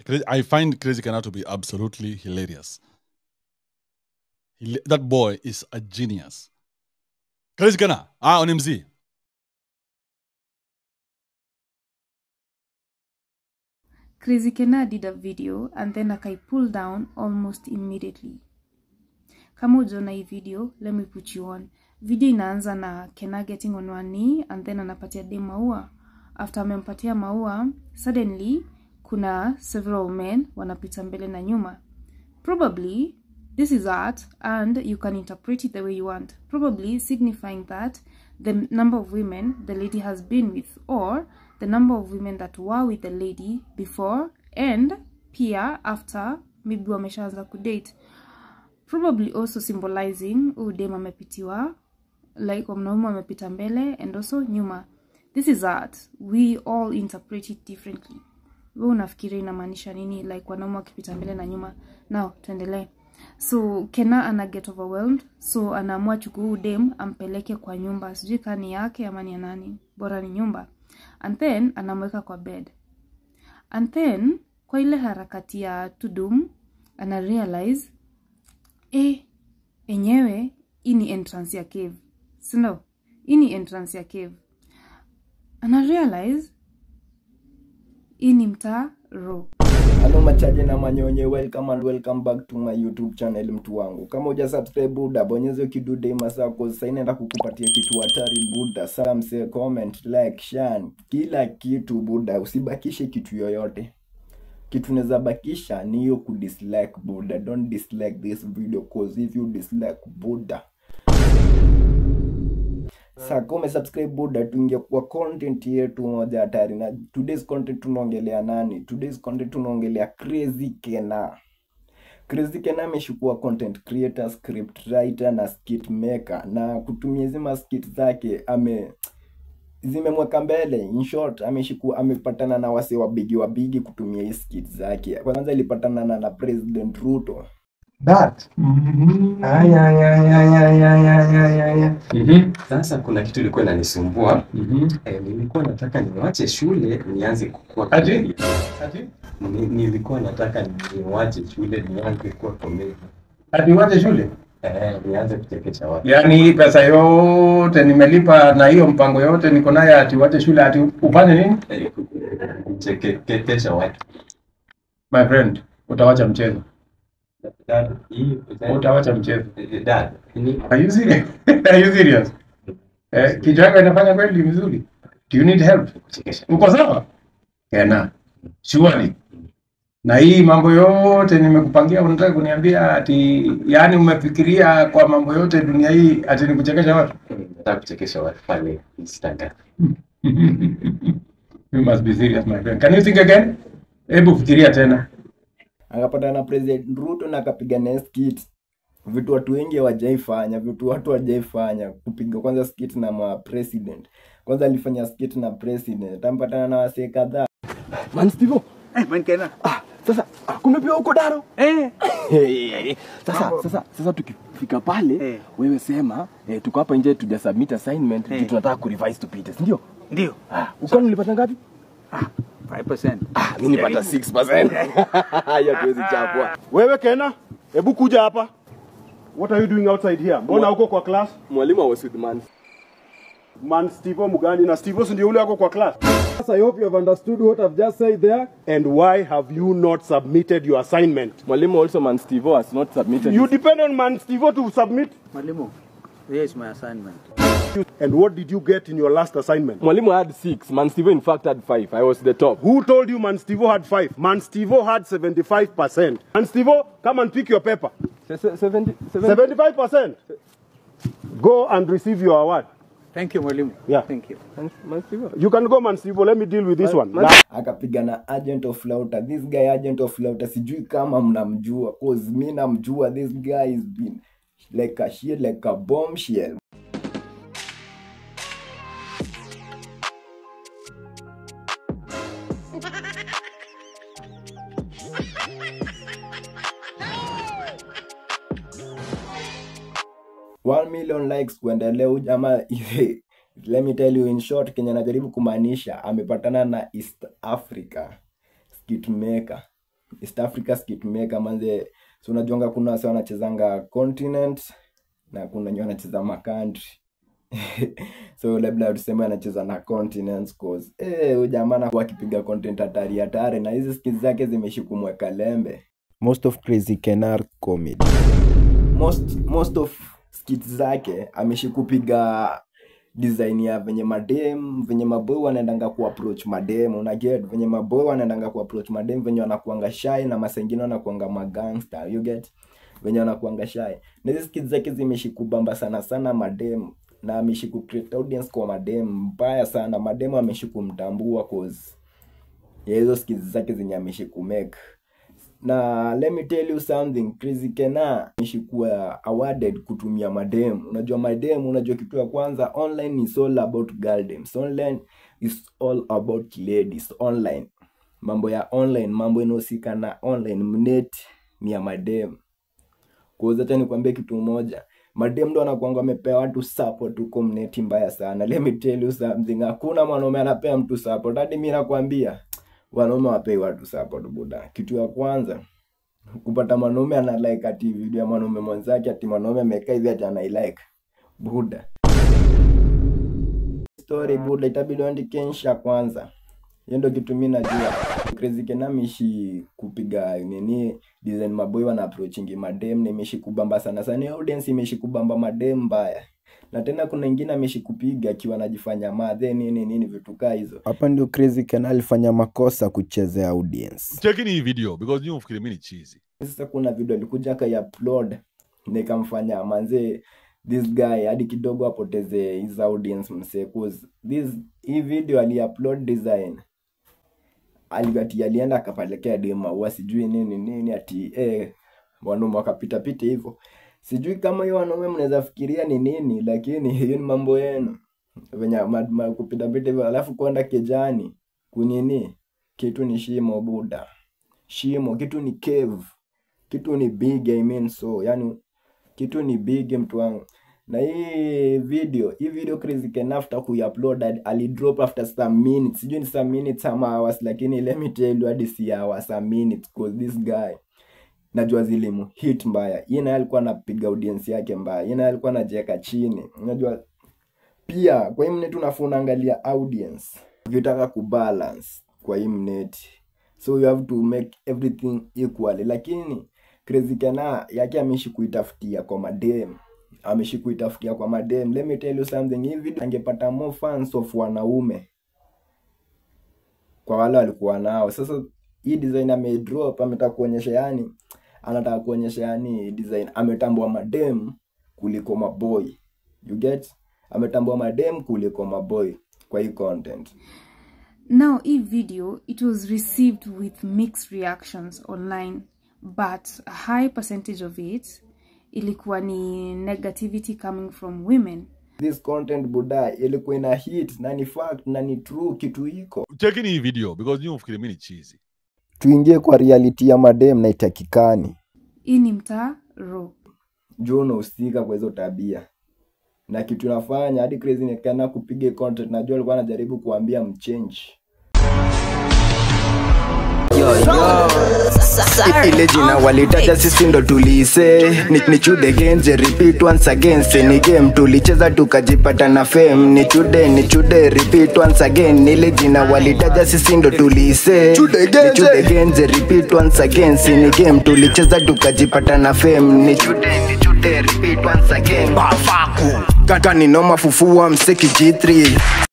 I find Crazy Kenna to be absolutely hilarious. That boy is a genius. Crazy Kenna, on MZ. Crazy Kenna did a video and then akai pull down almost immediately. Kama ujaona hii video, let me put you on. Video inaanza na Kenna getting on one knee and then anapatia dem maua. After amempatia maua, suddenly kuna several men wanapita mbele na nyuma. Probably this is art and you can interpret it the way you want. Probably signifying that the number of women the lady has been with or the number of women that were with the lady before and pia after maybe wameshaanza kudate. Probably also symbolizing dem amepitiwa, like mwanaume amepita mbele and also nyuma. This is art. We all interpret it differently. Wewe unafikiri inamaanisha nini like wanaume wakipita mbele na nyuma? Now tuendelee. So Kenna ana get overwhelmed, so anaamua chukua dem ampeleke kwa nyumba. Sijui kani yake ama ni nani, bora ni nyumba. And then anamweka kwa bed. And then kwa ile harakati ya tudum ana realize enyewe hii ni entrance ya cave. Sindo? Hii ni entrance ya cave. Ana realize hii ni mtaro. Hello machaje na manyonye, welcome and welcome back to my YouTube channel mtu wangu. Kama uja subscribe buda, bonyeza kidude masaa kwa sasa inaenda kukupatia kitu hatari buda. Subscribe, comment, like, share, kila kitu buda, usibakishe kitu yoyote. Kitu unaweza bakisha ni hiyo kudislike buda. Don't dislike this video cause if you dislike buda. Sasa kama subscribe buda, tuingia kwa content yetu moja hatari. Na today's content tunaongelea nani? Today's content tunaongelea Crazy Kenna. Crazy Kenna ameshukua content creator, script writer na skit maker, na kutumia zima skit zake zimemweka mbele. In short, amepatana na wase wa bigi kutumia hii skit zake. Kwanza ilipatana na President Ruto. That. Sasa kuna kitu ilikuwa inanisumbua. Nilikuwa nataka niwache shule nianze kukua comedian. Nilikuwa nataka niwache shule nianze kukua comedian. Hadi wache shule? Nianze kuchekesha watu. Yaani pesa yote nimelipa na hiyo mpango yote niko nayo ati wache shule ati ufanye nini? Kuchekesha watu. My friend, utawacha mchezo. Dad, Utawacha mchezo. Dad, Are you serious? Are you serious? Kichwa yako inafanya kweli vizuri? Do you need help? Uko sawa? Kenna. Surely. Na hii mambo yote nimekupangia unataka kuniambia ati yani umefikiria kwa mambo yote dunia hii ati nikuchekesha watu? nataka kuchekesha watu pale Instagram. You must be serious my friend. Can you think again? Hebu fikiria tena. Akapata na President Ruto na akapiga na skit. Vitu watu wengi hawajaifanya, kupiga kwanza skit na president. Kwanza alifanya skit na president. Ampatana na wase kadhaa. Man Steve. Man Kenna. Sasa kumbe pia uko Daro? Sasa tukifika pale wewe sema tuko hapa nje tuja submit assignment tunataka ku revise tupite, ndio? Ndio. Uko nilipata ngapi? 5%. Mimi nilipata 6%. Hiyo tuwezi chapwa. Wewe Kenna, hebu kuja hapa. What are you doing outside here? Mbona uko kwa class? Mwalimu was with Man Steve mugani na Steve ndio yule wako kwa class. I hope you have understood what I've just said there. And why have you not submitted your assignment? Mwalimu also Man Steve has not submitted. You depend on Man Steve to submit. Mwalimu, here is my assignment. And what did you get in your last assignment? Mwalimu had 6, Man Steve in fact had 5. I was the top. Who told you Man Steve had 5? Man Steve had 75%. Man Steve, come and pick your paper. 75%. Go and receive your award. Thank you, Mwalimu. Yeah. Thank you. Man Steve. You can go Man Steve, let me deal with this one. Akapiga na Agent of Laughter. This guy Agent of Laughter, sijui kama mnamjua, cause mimi namjua. This guy has been like a shit, like a bombshell. One million likes kuendelea ujamaa. Let me tell you in short, Kenya najaribu kumaanisha amepatana na East Africa skit maker. East Africa skit maker manze. So unajuanga kuna wase wanachezanga continent na kuna wenye wanacheza ma country. So labda tuseme anacheza na continents cause huyu jamaa anakuwa akipiga content hatari na hizi skits zake zimeshikumweka lembe. Most of Crazy Kenna comedy. Most of skits zake ameshikupiga design ya venye maboy wanaendanga ku approach madem, una get venye maboy wanaendanga ku approach madem, venye wanakuanga shy na masengine wanakuanga magangster, you get venye wanakuanga shy. Na hizo skits zake zimeshikubamba sana madem, na ameshiku create audience kwa madem mbaya sana. Madem ameshikumtambua cause ya hizo skits zake zenye ameshikumake. Na let me tell you something, Crazy Kenna ameshikuwa awarded kutumia madem. Unajua madem, unajua kitu ya kwanza, online is all about girldems. Online is all about ladies. Online, mambo ya online, mambo inahusika na online mnet ni ya madem. Kwa hiyo hata nikwambie kitu moja, madem ndo anakuanga amepea watu support huko mneti mbaya sana. Let me tell you something, hakuna mwanaume anapea mtu support. Hadi mimi nakwambia wanaume wapei watu support buda. Kitu ya kwanza, kupata mwanaume ana like ati video ya mwanaume mwenzake, ati mwanaume amekaa hivi ati ana like buda. Story buda itabidi uandike insha kwanza. Hiyo ndio kitu mimi najua. Crazy Kenna mishi kupiga nini design maboy wana approaching madem, na imeshikubamba sana. Audience imeshikubamba madem mbaya. Na tena kuna wengine ameshikupiga akiwa anajifanya madhe nini vitu kaa hizo. Hapa ndio Crazy Kenna alifanya makosa kuchezea audience. Checking hii video because you mfikiri mimi ni cheesy. Sasa kuna video alikuja kai-upload na ikamfanya manze this guy hadi kidogo apoteze his audience mse, cause hii video ali-upload design alienda akapelekea dema wasijui nini ati wanaume wakapita hivyo. Sijui kama hiyo wanaume mnaweza fikiria ni nini, lakini hiyo ni mambo yenu. Venye kupita hivyo alafu kwenda kijani kunini, kitu ni shimo buda. Shimo, kitu ni cave. Kitu ni big, I mean so. Yani kitu ni big mtu wangu. Na hii video Crazy Kenna after ku-upload ali-drop after some minutes. Sijui ni some minutes ama hours, lakini let me tell you hadi si hours, some minutes, cause this guy najua zilimu hit mbaya. Yeye alikuwa anapiga audience yake mbaya. Yeye alikuwa anajeka chini. Unajua pia kwa hii mnet unafuna angalia audience. Ukitaka kubalance kwa hii mnet, so you have to make everything equally. Lakini Crazy Kenna yake ameshikuitafutia kwa madem. Let me tell you something, hii video angepata more fans of wanaume kwa wale walikuwa nao. Sasa hii design amedrop, anataka kuonyesha yani design ametambua madem kuliko maboy. You get? Ametambua madem kuliko maboy kwa hii content. Now, hii video, it was received with mixed reactions online, but a high percentage of it ilikuwa ni negativity coming from women. This content buda ilikuwa ina hit na ni fact na ni true kitu iko. Checking hii video because you mfikiri mimi ni cheesy. Tuingie kwa reality ya madem na itakikani. Hii ni mtaa raw. Jono usika kwa hizo tabia. Na kitu nafanya hadi Crazy Kenna kupiga content, najua alikuwa anajaribu kuambia mchange. Ile jina walitaja sisi ndo tulise, nichude genje repeat once again. Ni game tulicheza tukajipata na fame, nichude repeat once again. Ile jina walitaja sisi ndo tulise, nichude genje repeat once again. Ni game tulicheza tukajipata na fame, nichude repeat once again. Bafaku kaka ni noma fufua mseki G3.